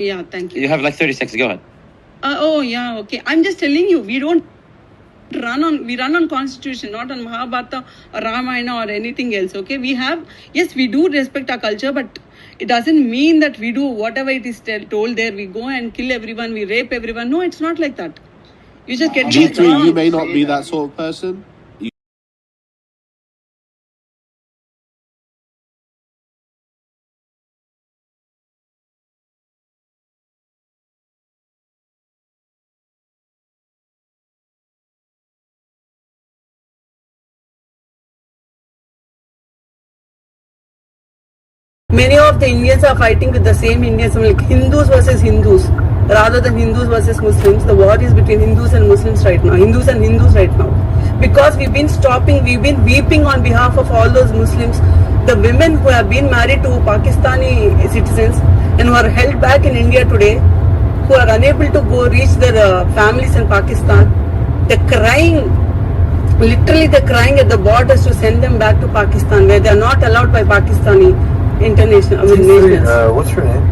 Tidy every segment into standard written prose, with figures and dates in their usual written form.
Yeah, thank you. You have like 30 seconds. Go ahead. Okay. I'm just telling you, we run on constitution, not on Mahabharata or Ramayana or anything else. Okay, we do respect our culture, but it doesn't mean that we do whatever it is told there. We go and kill everyone, we rape everyone. No, it's not like that. You just get G3, you may not be that sort of person. Many of the Indians are fighting with the same Indians, like Hindus versus Hindus, rather than Hindus versus Muslims. The war is between Hindus and Muslims right now, Hindus and Hindus right now. Because we've been weeping on behalf of all those Muslims, the women who have been married to Pakistani citizens and who are held back in India today, who are unable to go reach their families in Pakistan. They're crying. Literally, they're crying at the borders to send them back to Pakistan, where they are not allowed by Pakistani international nations. What's your name?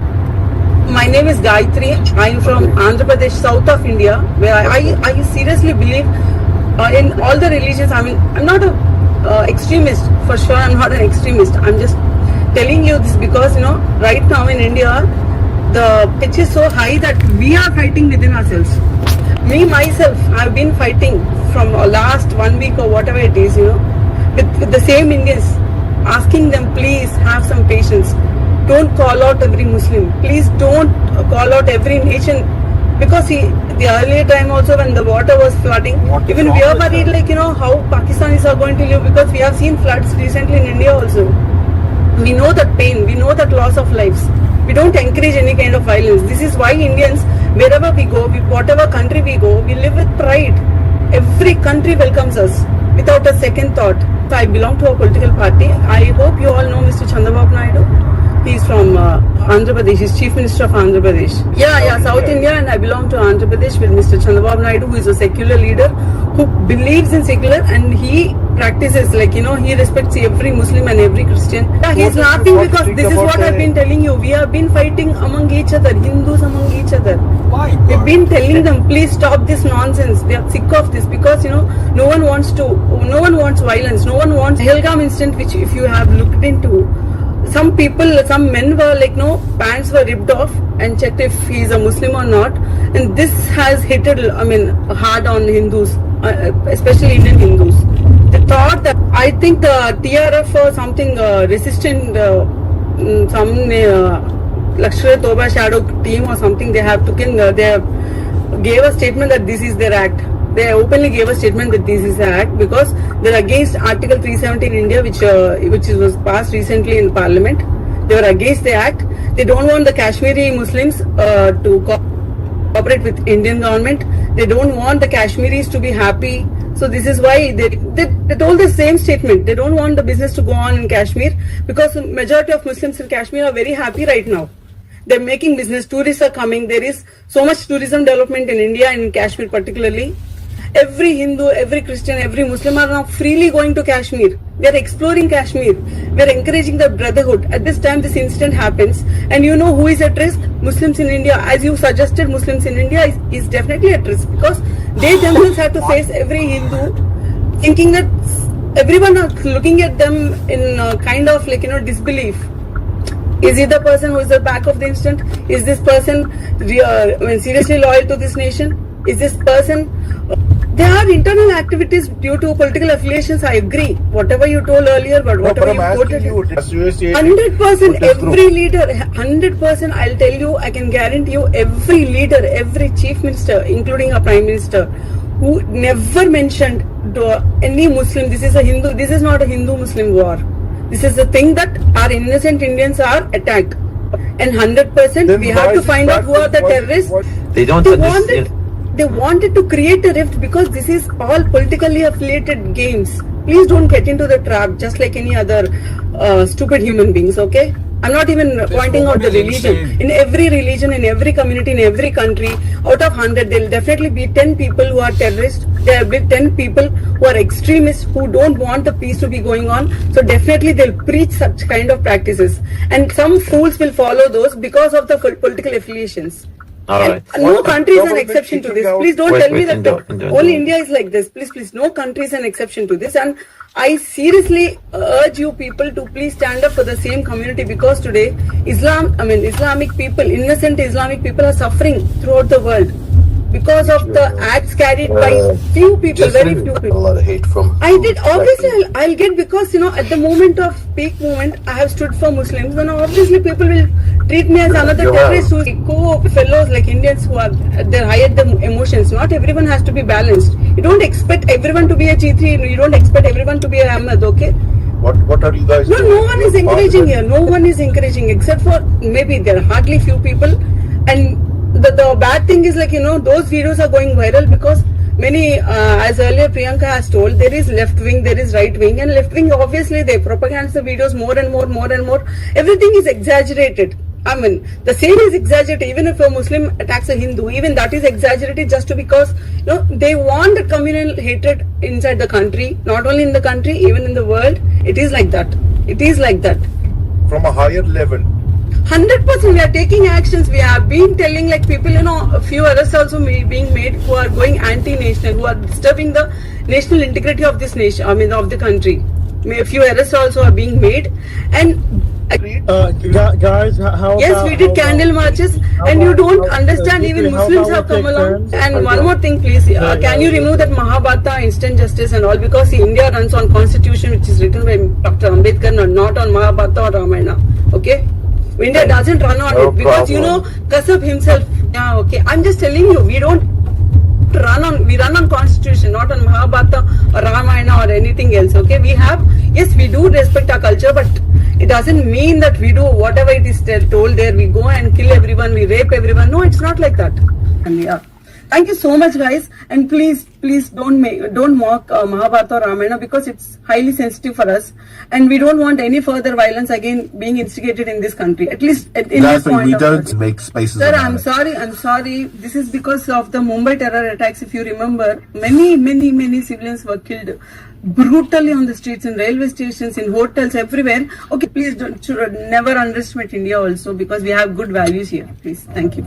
My name is Gayatri. I am from Andhra Pradesh, south of India, where I seriously believe in all the religions. I mean, I'm not an extremist, for sure. I'm not an extremist. I'm just telling you this because, right now in India, the pitch is so high that we are fighting within ourselves. Me, myself, I've been fighting from last 1 week or whatever it is, with the same Indians, asking them, please have some patience. Don't call out every Muslim. Please don't call out every nation. Because the earlier time also when the water was flooding, even we are worried how Pakistanis are going to live, because we have seen floods recently in India also. We know that pain, we know that loss of lives. We don't encourage any kind of violence. This is why Indians, wherever we go, whatever country we go, we live with pride. Every country welcomes us without a second thought. I belong to a political party. I hope you all know Mr. Chandrababu Naidu. He's from Andhra Pradesh. He's Chief Minister of Andhra Pradesh. Yeah, South India, and I belong to Andhra Pradesh with Mr. Chandrababu Naidu, who is a secular leader who believes in secular, and he practices he respects every Muslim and every Christian. Yeah, he's laughing because this is what I've been telling you. We have been fighting among each other, Hindus among each other. Why? We've been telling them, please stop this nonsense. They are sick of this because no one wants violence. No one wants Pahalgam incident, which if you have looked into, some men were pants were ripped off and checked if he's a Muslim or not, and this has hit hard on Hindus, especially Indian Hindus. They thought that, I think the TRF or something resistant, Lashkar-e-Toba shadow team or something, they gave a statement that this is their act. They openly gave a statement that this is an act because they're against Article 370 in India, which was passed recently in Parliament. They were against the act. They don't want the Kashmiri Muslims to cooperate with Indian government. They don't want the Kashmiris to be happy. So this is why they told the same statement. They don't want the business to go on in Kashmir because the majority of Muslims in Kashmir are very happy right now. They're making business. Tourists are coming. There is so much tourism development in India and in Kashmir particularly. Every Hindu, every Christian, every Muslim are now freely going to Kashmir. They are exploring Kashmir. We are encouraging the brotherhood. At this time, this incident happens, and you know who is at risk? Muslims in India. As you suggested, Muslims in India is definitely at risk because they themselves have to face every Hindu, thinking that everyone are looking at them in kind of disbelief. Is he the person who is at the back of the incident? Is this person seriously loyal to this nation? Is this person? There are internal activities due to political affiliations. I agree. Whatever you told earlier, but whatever you quoted, 100%. Every leader, 100%. I'll tell you. I can guarantee you. Every leader, every chief minister, including a prime minister, who never mentioned to any Muslim, this is a Hindu. This is not a Hindu-Muslim war. This is the thing that our innocent Indians are attacked, and 100% we have to find out who are the terrorists. They wanted to create a rift because this is all politically affiliated games. Please don't get into the trap just like any other stupid human beings, okay? I'm not even pointing out the religion. In every religion, in every community, in every country, out of 100, there will definitely be 10 people who are terrorists. There will be 10 people who are extremists who don't want the peace to be going on. So definitely they'll preach such kind of practices. And some fools will follow those because of the political affiliations. All right. And no country is an exception to this. Please don't tell me that only India is like this. Please, no country is an exception to this. And I seriously urge you people to please stand up for the same community, because today Islamic people, innocent Islamic people are suffering throughout the world because of the acts carried by few people, very few A people. lot of hate from. I did, obviously I'll get, because at the moment of peak moment I have stood for Muslims, and obviously people will treat me as another You terrorist who's co-fellows like Indians who are they're higher the emotions. Not everyone has to be balanced. You don't expect everyone to be a G3, you don't expect everyone to be a Ahmed, okay? What are you guys doing? No one is encouraging here. No one is encouraging, except for maybe there are hardly few people. And the bad thing is, like, those videos are going viral because many, as earlier Priyanka has told, there is left wing, there is right wing, and left wing obviously they propaganda the videos more and more. Everything is exaggerated. I mean, the same is exaggerated. Even if a Muslim attacks a Hindu, even that is exaggerated just because they want the communal hatred inside the country. Not only in the country, even in the world. It is like that. It is like that. From a higher level. 100% we are taking actions. We have been telling, like, people, a few arrests also being made who are going anti-national, who are disturbing the national integrity of this nation, of the country. A few arrests also are being made. And guys, how yes, about, we did candle marches, and you don't understand, even Muslims have come along. And one more thing, please, can you remove that Mahabharata, instant justice and all, because India runs on constitution which is written by Dr. Ambedkar, not on Mahabharata or Ramayana, okay? India doesn't run on it because Kasab himself, okay, I'm just telling you, we run on constitution, not on Mahabharata or Ramayana or anything else, okay? Yes, we do respect our culture, but it doesn't mean that we do whatever it is told there. We go and kill everyone, we rape everyone. No, it's not like that. And yeah, thank you so much, guys. And please don't mock Mahabharata or Ramayana, because it's highly sensitive for us, and we don't want any further violence again being instigated in this country. At least in this point. We don't make spaces. Sir, I'm sorry. This is because of the Mumbai terror attacks. If you remember, many civilians were killed brutally on the streets, in railway stations, in hotels, everywhere. Okay, please never underestimate India also, because we have good values here. Please, thank you.